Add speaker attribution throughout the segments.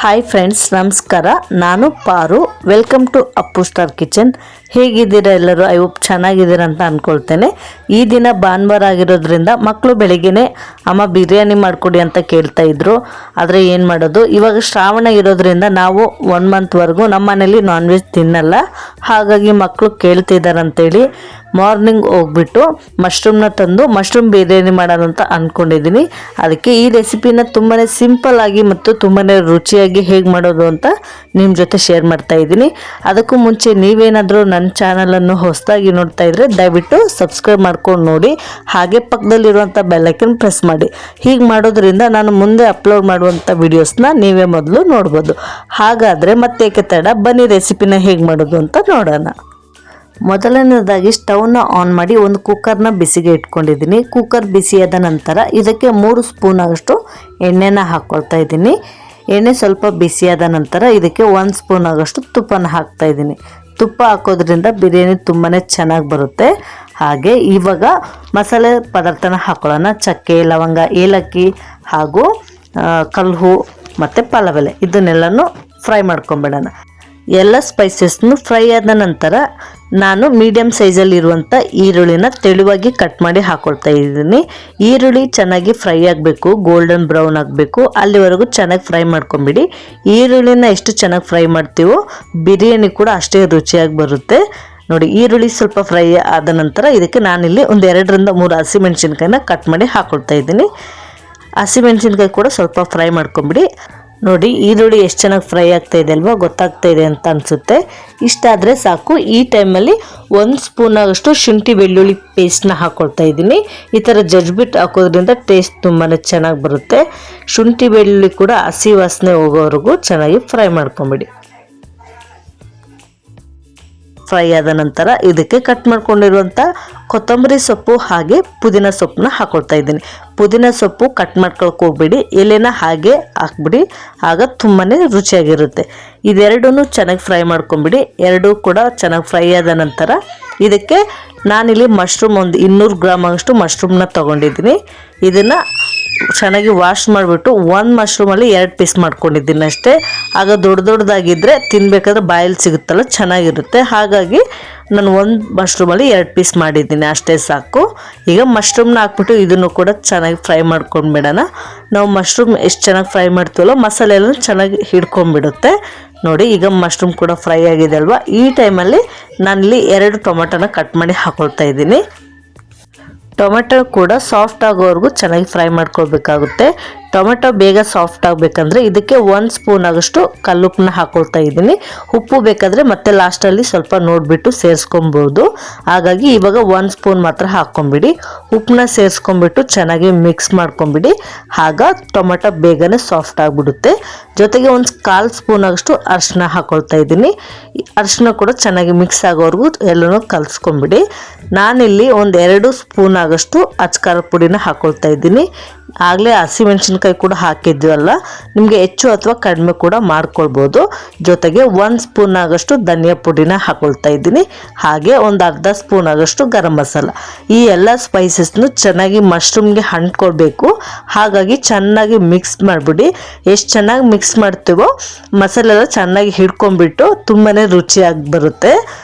Speaker 1: Hi friends, ನಮಸ್ಕಾರ. ನಾನು Paru. Welcome to Appu star kitchen. ಹೇಗಿದ್ದೀರಾ ಎಲ್ಲರೂ? ಐ ಹೋಪ್ ಚೆನ್ನಾಗಿದ್ದೀರಾ ಅಂತ ಅಂದ್ಕೊಳ್ತೇನೆ. ಈ ದಿನ ಭಾನುವಾರ ಆಗಿರೋದ್ರಿಂದ ಮಕ್ಕಳು ಬೆಳಿಗ್ಗೆನೇ ಅಮ್ಮ ಬಿರಿಯಾನಿ ಮಾಡಿಕೊಡಿ ಅಂತ ಕೇಳ್ತಾ ಇದ್ರು. ಆದರೆ ಏನು ಮಾಡೋದು, ಇವಾಗ ಶ್ರಾವಣ ಇರೋದ್ರಿಂದ ನಾವು 1 ಮಂತ್ವರೆಗೂ ನಮ್ಮ ಮನೇಲಿ ನಾನ್ ವೆಜ್ ತಿನ್ನಲ್ಲ. ಹಾಗಾಗಿ ಮಕ್ಕಳು ಕೇಳ್ತಿದ್ದಾರೆ ಅಂತೇಳಿ ಮಾರ್ನಿಂಗ್ ಹೋಗ್ಬಿಟ್ಟು ಮಶ್ರೂಮ್ನ ತಂದು ಮಶ್ರೂಮ್ ಬಿರಿಯಾನಿ ಮಾಡೋಣ ಅಂತ ಅಂದ್ಕೊಂಡಿದ್ದೀನಿ. ಅದಕ್ಕೆ ಈ ರೆಸಿಪಿನ ತುಂಬಾ ಸಿಂಪಲ್ ಆಗಿ ಮತ್ತು ತುಂಬಾ ರುಚಿಯಾಗಿ ಹೇಗೆ ಮಾಡೋದು ಅಂತ ನಿಮ್ಮ ಜೊತೆ ಶೇರ್ ಮಾಡ್ತಾ ಇದ್ದೀನಿ. ಅದಕ್ಕೂ ಮುಂಚೆ ನೀವೇನಾದರೂ ನನ್ನ ಚಾನಲನ್ನು ಹೊಸದಾಗಿ ನೋಡ್ತಾ ಇದ್ದರೆ ದಯವಿಟ್ಟು ಸಬ್ಸ್ಕ್ರೈಬ್ ಮಾಡ್ಕೊಂಡು ನೋಡಿ, ಹಾಗೆ ಪಕ್ಕದಲ್ಲಿರುವಂಥ ಬೆಲ್ಲೈಕನ್ ಪ್ರೆಸ್ ಮಾಡಿ. ಹೀಗೆ ಮಾಡೋದ್ರಿಂದ ನಾನು ಮುಂದೆ ಅಪ್ಲೋಡ್ ಮಾಡುವಂಥ ವಿಡಿಯೋಸ್ನ ನೀವೇ ಮೊದಲು ನೋಡ್ಬೋದು. ಹಾಗಾದರೆ ಮತ್ತೇಕೆ ತಡ, ಬನ್ನಿ ರೆಸಿಪಿನ ಹೇಗೆ ಮಾಡೋದು ಅಂತ ನೋಡೋಣ. ಮೊದಲನೇದಾಗಿ ಸ್ಟವ್ನ ಆನ್ ಮಾಡಿ ಒಂದು ಕುಕ್ಕರ್ನ ಬಿಸಿಗೆ ಇಟ್ಕೊಂಡಿದ್ದೀನಿ. ಕುಕ್ಕರ್ ಬಿಸಿಯಾದ ನಂತರ ಇದಕ್ಕೆ 3 ಸ್ಪೂನ್ ಆಗಷ್ಟು ಎಣ್ಣೆನ ಹಾಕ್ಕೊಳ್ತಾ ಇದ್ದೀನಿ. ಎಣ್ಣೆ ಸ್ವಲ್ಪ ಬಿಸಿಯಾದ ನಂತರ ಇದಕ್ಕೆ 1 ಸ್ಪೂನ್ ಆಗಷ್ಟು ತುಪ್ಪನ ಹಾಕ್ತಾ ಇದ್ದೀನಿ. ತುಪ್ಪ ಹಾಕೋದ್ರಿಂದ ಬಿರಿಯಾನಿ ತುಂಬಾ ಚೆನ್ನಾಗಿ ಬರುತ್ತೆ. ಹಾಗೆ ಇವಾಗ ಮಸಾಲೆ ಪದಾರ್ಥನ ಹಾಕೊಳ್ಳೋಣ. ಚಕ್ಕೆ, ಲವಂಗ, ಏಲಕ್ಕಿ ಹಾಗೂ ಕಲ್ಲು ಮತ್ತು ಪಲಾವೆಲೆ ಇದನ್ನೆಲ್ಲನೂ ಫ್ರೈ ಮಾಡ್ಕೊಂಬಿಡೋಣ. ಎಲ್ಲ ಸ್ಪೈಸಸ್ನು ಫ್ರೈ ಆದ ನಂತರ ನಾನು ಮೀಡಿಯಮ್ ಸೈಜಲ್ಲಿರುವಂಥ ಈರುಳ್ಳಿನ ತೆಳುವಾಗಿ ಕಟ್ ಮಾಡಿ ಹಾಕ್ಕೊಳ್ತಾ ಇದ್ದೀನಿ. ಈರುಳ್ಳಿ ಚೆನ್ನಾಗಿ ಫ್ರೈ ಆಗಬೇಕು, ಗೋಲ್ಡನ್ ಬ್ರೌನ್ ಆಗಬೇಕು, ಅಲ್ಲಿವರೆಗೂ ಚೆನ್ನಾಗಿ ಫ್ರೈ ಮಾಡ್ಕೊಂಬಿಡಿ. ಈರುಳ್ಳಿನ ಎಷ್ಟು ಚೆನ್ನಾಗಿ ಫ್ರೈ ಮಾಡ್ತೀವೋ ಬಿರಿಯಾನಿ ಕೂಡ ಅಷ್ಟೇ ರುಚಿಯಾಗಿ ಬರುತ್ತೆ. ನೋಡಿ, ಈರುಳ್ಳಿ ಸ್ವಲ್ಪ ಫ್ರೈ ಆದ ನಂತರ ಇದಕ್ಕೆ ನಾನಿಲ್ಲಿ ಒಂದು 2 ರಿಂದ 3 ಹಸಿಮೆಣಸಿನ್ಕಾಯಿನ ಕಟ್ ಮಾಡಿ ಹಾಕ್ಕೊಳ್ತಾ ಇದ್ದೀನಿ. ಹಸಿಮೆಣಸಿನ್ಕಾಯಿ ಕೂಡ ಸ್ವಲ್ಪ ಫ್ರೈ ಮಾಡ್ಕೊಂಬಿಡಿ. ನೋಡಿ, ಈರುಳ್ಳಿ ಎಷ್ಟು ಚೆನ್ನಾಗಿ ಫ್ರೈ ಆಗ್ತಾ ಇದೆ ಅಲ್ವಾ, ಗೊತ್ತಾಗ್ತಾ ಇದೆ ಅಂತ ಅನಿಸುತ್ತೆ. ಇಷ್ಟಾದರೆ ಸಾಕು. ಈ ಟೈಮಲ್ಲಿ 1 ಸ್ಪೂನ್ ಆಗಷ್ಟು ಶುಂಠಿ ಬೆಳ್ಳುಳ್ಳಿ ಪೇಸ್ಟ್ನ ಹಾಕ್ಕೊಳ್ತಾ ಇದ್ದೀನಿ. ಈ ಥರ ಜಜ್ಬಿಟ್ಟು ಹಾಕೋದ್ರಿಂದ ಟೇಸ್ಟ್ ತುಂಬಾ ಚೆನ್ನಾಗಿ ಬರುತ್ತೆ. ಶುಂಠಿ ಬೆಳ್ಳುಳ್ಳಿ ಕೂಡ ಹಸಿ ವಾಸನೆ ಹೋಗೋವರೆಗೂ ಚೆನ್ನಾಗಿ ಫ್ರೈ ಮಾಡ್ಕೊಂಬಿಡಿ. ಫ್ರೈ ಆದ ನಂತರ ಇದಕ್ಕೆ ಕಟ್ ಮಾಡ್ಕೊಂಡಿರುವಂಥ ಕೊತ್ತಂಬರಿ ಸೊಪ್ಪು ಹಾಗೆ ಪುದೀನ ಸೊಪ್ಪನ್ನ ಹಾಕೊಳ್ತಾ ಇದ್ದೀನಿ. ಪುದೀನ ಸೊಪ್ಪು ಕಟ್ ಮಾಡ್ಕೊಳಕ್ಕೆ ಹೋಗ್ಬೇಡಿ, ಎಲೆನ ಹಾಗೆ ಹಾಕ್ಬಿಡಿ, ಆಗ ತುಂಬಾ ರುಚಿಯಾಗಿರುತ್ತೆ. ಇದೆರಡೂ ಚೆನ್ನಾಗಿ ಫ್ರೈ ಮಾಡ್ಕೊಂಬಿಡಿ. ಎರಡೂ ಕೂಡ ಚೆನ್ನಾಗಿ ಫ್ರೈ ಆದ ನಂತರ ಇದಕ್ಕೆ ನಾನಿಲ್ಲಿ ಮಶ್ರೂಮ್ ಒಂದು 200 ಗ್ರಾಮ್ ಆಗಷ್ಟು ಮಶ್ರೂಮ್ನ ತೊಗೊಂಡಿದ್ದೀನಿ. ಇದನ್ನು ಚೆನ್ನಾಗಿ ವಾಶ್ ಮಾಡಿಬಿಟ್ಟು 1 ಮಶ್ರೂಮಲ್ಲಿ 2 ಪೀಸ್ ಮಾಡ್ಕೊಂಡಿದ್ದೀನಿ ಅಷ್ಟೇ. ಆಗ ದೊಡ್ಡದಾಗಿದ್ದರೆ ತಿನ್ನಬೇಕಾದ್ರೆ ಬಾಯಲ್ಲಿ ಸಿಗುತ್ತಲ್ಲ, ಚೆನ್ನಾಗಿರುತ್ತೆ. ಹಾಗಾಗಿ ನಾನು 1 ಮಶ್ರೂಮಲ್ಲಿ 2 ಪೀಸ್ ಮಾಡಿದ್ದೀನಿ, ಅಷ್ಟೇ ಸಾಕು. ಈಗ ಮಶ್ರೂಮ್ನ ಹಾಕ್ಬಿಟ್ಟು ಇದನ್ನು ಕೂಡ ಚೆನ್ನಾಗಿ ಫ್ರೈ ಮಾಡ್ಕೊಂಡ್ಬಿಡೋಣ. ನಾವು ಮಶ್ರೂಮ್ ಎಷ್ಟು ಚೆನ್ನಾಗಿ ಫ್ರೈ ಮಾಡ್ತೀವಲ್ಲ ಮಸಾಲೆ ಎಲ್ಲ ಚೆನ್ನಾಗಿ ಹಿಡ್ಕೊಂಡ್ಬಿಡುತ್ತೆ. ನೋಡಿ, ಈಗ ಮಶ್ರೂಮ್ ಕೂಡ ಫ್ರೈ ಆಗಿದೆ ಅಲ್ವಾ. ಈ ಟೈಮಲ್ಲಿ ನಾನಿಲ್ಲಿ 2 ಟೊಮೆಟೊನ ಕಟ್ ಮಾಡಿ ಹಾಕ್ಕೊಳ್ತಾ ಇದ್ದೀನಿ. ಟೊಮೆಟೊ ಕೂಡ ಸಾಫ್ಟ್ ಆಗೋವರೆಗೂ ಚೆನ್ನಾಗಿ ಫ್ರೈ ಮಾಡ್ಕೊಳ್ಬೇಕಾಗುತ್ತೆ. ಟೊಮೆಟೊ ಬೇಗ ಸಾಫ್ಟ್ ಆಗಬೇಕಂದ್ರೆ ಇದಕ್ಕೆ 1 ಸ್ಪೂನ್ ಆಗಷ್ಟು ಕಲ್ಲುಪ್ಪನ್ನ ಹಾಕ್ಕೊಳ್ತಾ ಇದ್ದೀನಿ. ಉಪ್ಪು ಬೇಕಾದರೆ ಮತ್ತೆ ಲಾಸ್ಟಲ್ಲಿ ಸ್ವಲ್ಪ ನೋಡಿಬಿಟ್ಟು ಸೇರಿಸ್ಕೊಬೋದು. ಹಾಗಾಗಿ ಇವಾಗ 1 ಸ್ಪೂನ್ ಮಾತ್ರ ಹಾಕ್ಕೊಂಬಿಡಿ. ಉಪ್ಪನ್ನ ಸೇರಿಸ್ಕೊಂಬಿಟ್ಟು ಚೆನ್ನಾಗಿ ಮಿಕ್ಸ್ ಮಾಡ್ಕೊಂಬಿಡಿ. ಆಗ ಟೊಮೆಟೊ ಬೇಗನೆ ಸಾಫ್ಟ್ ಆಗಿಬಿಡುತ್ತೆ. ಜೊತೆಗೆ 1/4 ಸ್ಪೂನ್ ಆಗಷ್ಟು ಅರಿಶಿನ ಹಾಕ್ಕೊಳ್ತಾ ಇದ್ದೀನಿ. ಅರಿಶಿನ ಕೂಡ ಚೆನ್ನಾಗಿ ಮಿಕ್ಸ್ ಆಗೋವರೆಗೂ ಎಲ್ಲನೂ ಕಲಿಸ್ಕೊಂಬಿಡಿ. ನಾನಿಲ್ಲಿ ಒಂದು 2 ಸ್ಪೂನ್ ಆಗಷ್ಟು ಅಚ್ಕಾರದ ಪುಡಿನ ಹಾಕ್ಕೊಳ್ತಾ ಇದ್ದೀನಿ. ಆಗಲೇ ಹಸಿಮೆಣಸಿನ್ಕಾಯಿ ಕೂಡ ಹಾಕಿದ್ವಲ್ಲ, ನಿಮಗೆ ಹೆಚ್ಚು ಅಥವಾ ಕಡಿಮೆ ಕೂಡ ಮಾಡ್ಕೊಳ್ಬೋದು. ಜೊತೆಗೆ 1 ಸ್ಪೂನ್ ಆಗಷ್ಟು ಧನಿಯಾ ಪುಡಿನ ಹಾಕ್ಕೊಳ್ತಾ ಇದ್ದೀನಿ. ಹಾಗೆ ಒಂದು ಅರ್ಧ ಸ್ಪೂನ್ ಆಗಷ್ಟು ಗರಂ ಮಸಾಲ. ಈ ಎಲ್ಲ ಸ್ಪೈಸಸ್ನು ಚೆನ್ನಾಗಿ ಮಶ್ರೂಮ್ಗೆ ಅಂಟ್ಕೊಳ್ಬೇಕು. ಹಾಗಾಗಿ ಚೆನ್ನಾಗಿ ಮಿಕ್ಸ್ ಮಾಡಿಬಿಡಿ. ಎಷ್ಟು ಚೆನ್ನಾಗಿ ಮಿಕ್ಸ್ ಮಾಡ್ತೀವೋ ಮಸಾಲೆ ಎಲ್ಲ ಚೆನ್ನಾಗಿ ಹಿಡ್ಕೊಂಡ್ಬಿಟ್ಟು ತುಂಬಾ ರುಚಿಯಾಗಿ ಬರುತ್ತೆ.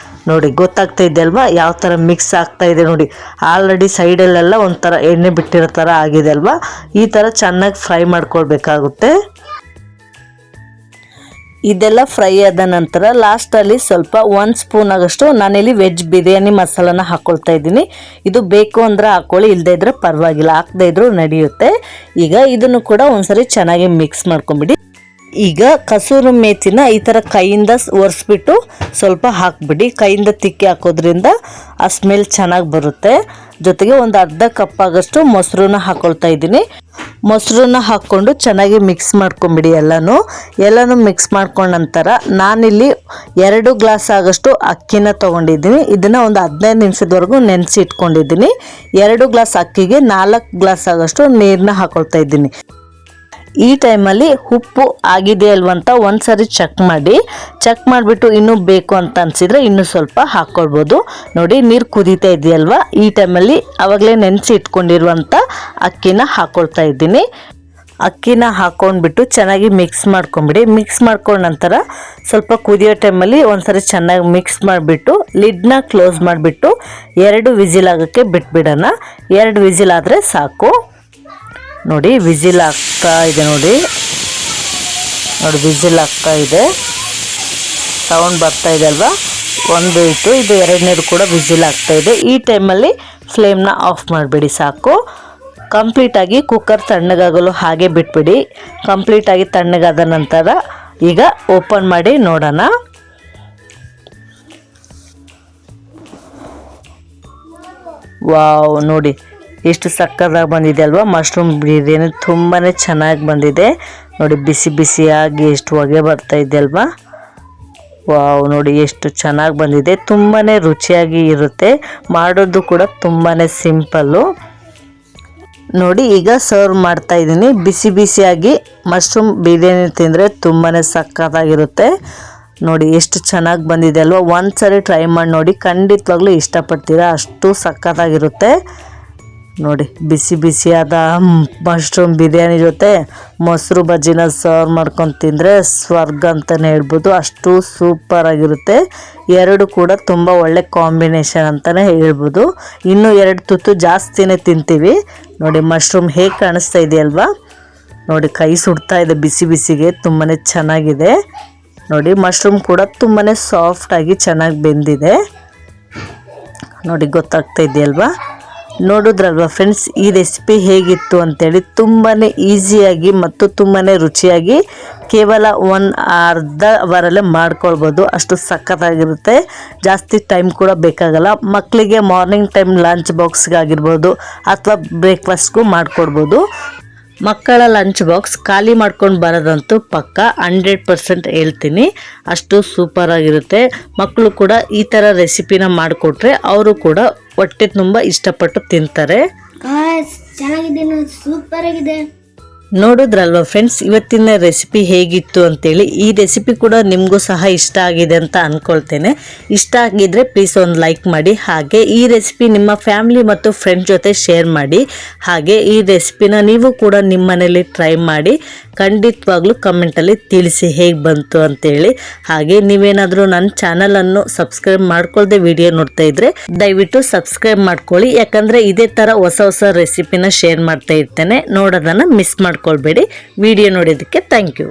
Speaker 1: ನೋಡಿ, ಗೊತ್ತಾಗ್ತಾ ಇದೆ ಅಲ್ವಾ ಯಾವ ಥರ ಮಿಕ್ಸ್ ಆಗ್ತಾ ಇದೆ. ನೋಡಿ, ಆಲ್ರೆಡಿ ಸೈಡಲ್ಲೆಲ್ಲ ಒಂಥರ ಎಣ್ಣೆ ಬಿಟ್ಟಿರೋ ಥರ ಆಗಿದೆ ಅಲ್ವಾ. ಈ ಥರ ಚೆನ್ನಾಗಿ ಫ್ರೈ ಮಾಡ್ಕೊಳ್ಬೇಕಾಗುತ್ತೆ. ಇದೆಲ್ಲ ಫ್ರೈ ಆದ ನಂತರ ಲಾಸ್ಟಲ್ಲಿ ಸ್ವಲ್ಪ 1 ಸ್ಪೂನ್ ಆಗಷ್ಟು ನಾನಿಲ್ಲಿ ವೆಜ್ ಬಿರಿಯಾನಿ ಮಸಾಲಾನ ಹಾಕ್ಕೊಳ್ತಾ ಇದ್ದೀನಿ. ಇದು ಬೇಕು ಅಂದರೆ ಹಾಕ್ಕೊಳ್ಳಿ, ಇಲ್ಲದೇ ಇದ್ರೆ ಪರವಾಗಿಲ್ಲ, ಹಾಕದೇ ಇದ್ರೂ ನಡೆಯುತ್ತೆ. ಈಗ ಇದನ್ನು ಕೂಡ ಒಂದ್ಸರಿ ಚೆನ್ನಾಗಿ ಮಿಕ್ಸ್ ಮಾಡ್ಕೊಂಬಿಡಿ. ಈಗ ಕಸೂರಿ ಮೇಥಿನ ಈ ಥರ ಕೈಯಿಂದ ಒರೆಸ್ಬಿಟ್ಟು ಸ್ವಲ್ಪ ಹಾಕ್ಬಿಡಿ. ಕೈಯಿಂದ ತಿಕ್ಕಿ ಹಾಕೋದ್ರಿಂದ ಆ ಸ್ಮೆಲ್ ಚೆನ್ನಾಗಿ ಬರುತ್ತೆ. ಜೊತೆಗೆ ಒಂದು ಅರ್ಧ ಕಪ್ ಆಗಷ್ಟು ಮೊಸರನ್ನ ಹಾಕ್ಕೊಳ್ತಾ ಇದ್ದೀನಿ. ಮೊಸರನ್ನ ಹಾಕ್ಕೊಂಡು ಚೆನ್ನಾಗಿ ಮಿಕ್ಸ್ ಮಾಡ್ಕೊಂಬಿಡಿ. ಎಲ್ಲನೂ ಮಿಕ್ಸ್ ಮಾಡ್ಕೊಂಡ ನಂತರ ನಾನಿಲ್ಲಿ 2 ಗ್ಲಾಸ್ ಆಗಷ್ಟು ಅಕ್ಕಿನ ತೊಗೊಂಡಿದ್ದೀನಿ. ಇದನ್ನು ಒಂದು 15 ನಿಮಿಷದವರೆಗೂ ನೆನೆಸಿ ಇಟ್ಕೊಂಡಿದ್ದೀನಿ. 2 ಗ್ಲಾಸ್ ಅಕ್ಕಿಗೆ 4 ಗ್ಲಾಸ್ ಆಗಷ್ಟು ನೀರನ್ನ ಹಾಕ್ಕೊಳ್ತಾ ಇದ್ದೀನಿ. ಈ ಟೈಮಲ್ಲಿ ಉಪ್ಪು ಆಗಿದೆ ಅಲ್ವಂತ ಒಂದ್ಸರಿ ಚೆಕ್ ಮಾಡಿಬಿಟ್ಟು ಇನ್ನೂ ಬೇಕು ಅಂತ ಅನಿಸಿದರೆ ಇನ್ನೂ ಸ್ವಲ್ಪ ಹಾಕ್ಕೊಳ್ಬೋದು. ನೋಡಿ, ನೀರು ಕುದೀತಾ ಇದೆಯಲ್ವಾ, ಈ ಟೈಮಲ್ಲಿ ಆವಾಗಲೇ ನೆನೆಸಿ ಇಟ್ಕೊಂಡಿರುವಂಥ ಅಕ್ಕಿನ ಹಾಕ್ಕೊಳ್ತಾ ಇದ್ದೀನಿ. ಅಕ್ಕಿನ ಹಾಕೊಂಡ್ಬಿಟ್ಟು ಚೆನ್ನಾಗಿ ಮಿಕ್ಸ್ ಮಾಡ್ಕೊಂಬಿಡಿ. ಮಿಕ್ಸ್ ಮಾಡ್ಕೊಂಡ ನಂತರ ಸ್ವಲ್ಪ ಕುದಿಯೋ ಟೈಮಲ್ಲಿ ಒಂದ್ಸರಿ ಚೆನ್ನಾಗಿ ಮಿಕ್ಸ್ ಮಾಡಿಬಿಟ್ಟು ಲಿಡ್ನ ಕ್ಲೋಸ್ ಮಾಡಿಬಿಟ್ಟು 2 ವಿಸಿಲ್ ಆಗೋಕ್ಕೆ ಬಿಟ್ಬಿಡೋಣ. 2 ವಿಸಿಲ್ ಆದರೆ ಸಾಕು. ನೋಡಿ ವಿಸಿಲ್ ಆಗ್ತಾ ಇದೆ, ನೋಡಿ ವಿಸಿಲ್ ಆಗ್ತಾ ಇದೆ, ಸೌಂಡ್ ಬರ್ತಾ ಇದೆ ಅಲ್ವಾ. ಒಂದು ಇತ್ತು, ಇದು ಎರಡನೇದು ಕೂಡ ವಿಸಿಲ್ ಆಗ್ತಾ ಇದೆ. ಈ ಟೈಮಲ್ಲಿ ಫ್ಲೇಮ್ನ ಆಫ್ ಮಾಡಿಬಿಡಿ ಸಾಕು. ಕಂಪ್ಲೀಟಾಗಿ ಕುಕ್ಕರ್ ತಣ್ಣಗಾಗಲು ಹಾಗೆ ಬಿಟ್ಬಿಡಿ. ಕಂಪ್ಲೀಟಾಗಿ ತಣ್ಣಗಾದ ನಂತರ ಈಗ ಓಪನ್ ಮಾಡಿ ನೋಡೋಣ. ವಾವ್, ನೋಡಿ ಎಷ್ಟು ಸಕ್ಕತ್ತಾಗಿ ಬಂದಿದೆ ಅಲ್ವಾ. ಮಶ್ರೂಮ್ ಬಿರಿಯಾನಿ ತುಂಬಾ ಚೆನ್ನಾಗಿ ಬಂದಿದೆ. ನೋಡಿ ಬಿಸಿ ಬಿಸಿಯಾಗಿ ಎಷ್ಟು ಹೊಗೆ ಬರ್ತಾ ಇದೆ ಅಲ್ವಾ. ವಾವ್, ನೋಡಿ ಎಷ್ಟು ಚೆನ್ನಾಗಿ ಬಂದಿದೆ. ತುಂಬಾ ರುಚಿಯಾಗಿ ಇರುತ್ತೆ. ಮಾಡೋದು ಕೂಡ ತುಂಬಾ ಸಿಂಪಲ್ಲು. ನೋಡಿ ಈಗ ಸರ್ವ್ ಮಾಡ್ತಾ ಇದ್ದೀನಿ. ಬಿಸಿ ಬಿಸಿಯಾಗಿ ಮಶ್ರೂಮ್ ಬಿರಿಯಾನಿ ತಿಂದರೆ ತುಂಬಾ ಸಕ್ಕತ್ತಾಗಿರುತ್ತೆ. ನೋಡಿ ಎಷ್ಟು ಚೆನ್ನಾಗಿ ಬಂದಿದೆ ಅಲ್ವಾ. ಒಂದ್ಸರಿ ಟ್ರೈ ಮಾಡಿ ನೋಡಿ, ಖಂಡಿತವಾಗ್ಲೂ ಇಷ್ಟಪಡ್ತೀರಾ, ಅಷ್ಟು ಸಕ್ಕತ್ತಾಗಿರುತ್ತೆ. ನೋಡಿ ಬಿಸಿ ಬಿಸಿಯಾದ ಮಶ್ರೂಮ್ ಬಿರಿಯಾನಿ ಜೊತೆ ಮೊಸರು ಬಜ್ಜಿನ ಸರ್ವ್ ಮಾಡ್ಕೊಂಡು ತಿಂದರೆ ಸ್ವರ್ಗ ಅಂತಲೇ ಹೇಳ್ಬೋದು. ಅಷ್ಟು ಸೂಪರಾಗಿರುತ್ತೆ. ಎರಡು ಕೂಡ ತುಂಬ ಒಳ್ಳೆ ಕಾಂಬಿನೇಷನ್ ಅಂತಲೇ ಹೇಳ್ಬೋದು. ಇನ್ನೂ 2 ತುತ್ತು ಜಾಸ್ತಿನೇ ತಿಂತೀವಿ. ನೋಡಿ ಮಶ್ರೂಮ್ ಹೇಗೆ ಕಾಣಿಸ್ತಾ ಇದೆಯಲ್ವಾ. ನೋಡಿ ಕೈ ಸುಡ್ತಾ ಇದೆ ಬಿಸಿ ಬಿಸಿಗೆ, ತುಂಬಾ ಚೆನ್ನಾಗಿದೆ. ನೋಡಿ ಮಶ್ರೂಮ್ ಕೂಡ ತುಂಬಾ ಸಾಫ್ಟಾಗಿ ಚೆನ್ನಾಗಿ ಬೆಂದಿದೆ. ನೋಡಿ ಗೊತ್ತಾಗ್ತಾ ಇದೆಯಲ್ವಾ. ನೋಡಿದ್ರಲ್ವ ಫ್ರೆಂಡ್ಸ್, ಈ ರೆಸಿಪಿ ಹೇಗಿತ್ತು ಅಂತೇಳಿ. ತುಂಬಾ ಈಸಿಯಾಗಿ ಮತ್ತು ತುಂಬಾ ರುಚಿಯಾಗಿ ಕೇವಲ 1 ಅರ್ಧ ಅವರಲ್ಲೇ ಮಾಡ್ಕೊಳ್ಬೋದು. ಅಷ್ಟು ಸಖತ್ತಾಗಿರುತ್ತೆ. ಜಾಸ್ತಿ ಟೈಮ್ ಕೂಡ ಬೇಕಾಗಲ್ಲ. ಮಕ್ಕಳಿಗೆ ಮಾರ್ನಿಂಗ್ ಟೈಮ್ ಲಂಚ್ ಬಾಕ್ಸ್ಗಾಗಿರ್ಬೋದು ಅಥವಾ ಬ್ರೇಕ್ಫಾಸ್ಟ್ಗೂ ಮಾಡಿಕೊಡ್ಬೋದು. ಮಕ್ಕಳ ಲಂಚ್ ಬಾಕ್ಸ್ ಖಾಲಿ ಮಾಡ್ಕೊಂಡು ಬರೋದಂತೂ ಪಕ್ಕ 100% ಹೇಳ್ತೀನಿ. ಅಷ್ಟು ಸೂಪರಾಗಿರುತ್ತೆ. ಮಕ್ಕಳು ಕೂಡ ಈ ಥರ ರೆಸಿಪಿನ ಮಾಡಿಕೊಟ್ರೆ ಅವರು ಕೂಡ ಹೊಟ್ಟೆ ತುಂಬ ಇಷ್ಟಪಟ್ಟು ತಿಂತಾರೆ.
Speaker 2: ಚೆನ್ನಾಗಿದೆ, ಸೂಪರ್ ಆಗಿದೆ.
Speaker 1: ನೋಡಿದ್ರಲ್ವ ಫ್ರೆಂಡ್ಸ್, ಇವತ್ತಿನ ರೆಸಿಪಿ ಹೇಗಿತ್ತು ಅಂತೇಳಿ. ಈ ರೆಸಿಪಿ ಕೂಡ ನಿಮಗೂ ಸಹ ಇಷ್ಟ ಆಗಿದೆ ಅಂತ ಅಂದ್ಕೊಳ್ತೇನೆ. ಇಷ್ಟ ಆಗಿದ್ರೆ ಪ್ಲೀಸ್ ಒಂದು ಲೈಕ್ ಮಾಡಿ. ಹಾಗೆ ಈ ರೆಸಿಪಿ ನಿಮ್ಮ ಫ್ಯಾಮಿಲಿ ಮತ್ತು ಫ್ರೆಂಡ್ಸ್ ಜೊತೆ ಶೇರ್ ಮಾಡಿ. ಹಾಗೆ ಈ ರೆಸಿಪಿನ ನೀವು ಕೂಡ ನಿಮ್ಮ ಮನೇಲಿ ಟ್ರೈ ಮಾಡಿ ಖಂಡಿತವಾಗ್ಲೂ ಕಮೆಂಟಲ್ಲಿ ತಿಳಿಸಿ ಹೇಗೆ ಬಂತು ಅಂತೇಳಿ. ಹಾಗೆ ನೀವೇನಾದರೂ ನನ್ನ ಚಾನಲನ್ನು ಸಬ್ಸ್ಕ್ರೈಬ್ ಮಾಡ್ಕೊಳ್ದೆ ವಿಡಿಯೋ ನೋಡ್ತಾ ಇದ್ರೆ ದಯವಿಟ್ಟು ಸಬ್ಸ್ಕ್ರೈಬ್ ಮಾಡ್ಕೊಳ್ಳಿ. ಯಾಕಂದರೆ ಇದೇ ಥರ ಹೊಸ ಹೊಸ ರೆಸಿಪಿನ ಶೇರ್ ಮಾಡ್ತಾ ಇರ್ತೇನೆ. ನೋಡೋದನ್ನು ಮಿಸ್ ಮಾಡ್ಕೊಳ್ಬೇಡಿ. ವಿಡಿಯೋ ನೋಡೋದಕ್ಕೆ ಥ್ಯಾಂಕ್ ಯು.